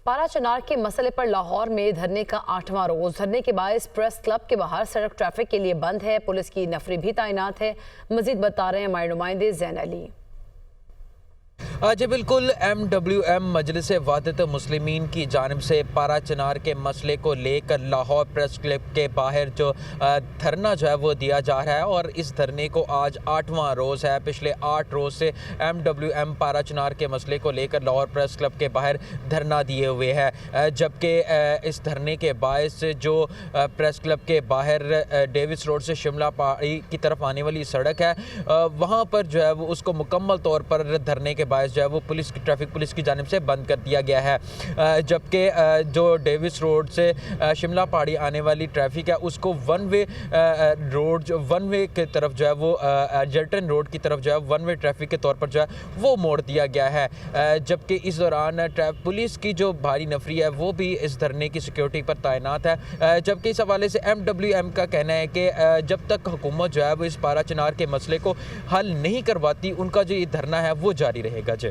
पारा चनार के मसले पर लाहौर में धरने का 8वां रोज। धरने के बायस प्रेस क्लब के बाहर सड़क ट्रैफिक के लिए बंद है। पुलिस की नफरी भी तैनात है। मजीद बता रहे हैं हमारे नुमाइंदे जैन अली। जी बिल्कुल, MWM मजलिस वहदत मुस्लिमीन की जानिब से पारा चनार के मसले को लेकर लाहौर प्रेस क्लब के बाहर जो धरना जो है वो दिया जा रहा है और इस धरने को आज 8वां रोज़ है। पिछले 8 रोज़ से MWM पारा चनार के मसले को लेकर लाहौर प्रेस क्लब के बाहर धरना दिए हुए है, जबकि इस धरने के बायस जो प्रेस क्लब के बाहर डेविस रोड से शिमला पहाड़ी की तरफ आने वाली सड़क है, वहाँ पर जो है वो उसको मुकम्मल तौर पर धरने के बायस जो है वो ट्रैफिक पुलिस की जानिब से बंद कर दिया गया है। जबकि जो डेविस रोड से शिमला पहाड़ी आने वाली ट्रैफिक है उसको वन वे की तरफ जो है वो जल्टन रोड की तरफ जो है वन वे ट्रैफिक के तौर पर जो है वो मोड़ दिया गया है। जबकि इस दौरान पुलिस की जो भारी नफरी है वो भी इस धरने की सिक्योरिटी पर तैनात है। जबकि इस हवाले से MWM का कहना है कि जब तक हुकूमत जो है वो इस पारा चनार के मसले को हल नहीं करवाती, उनका जो ये धरना है वो जारी रहेगा। जी।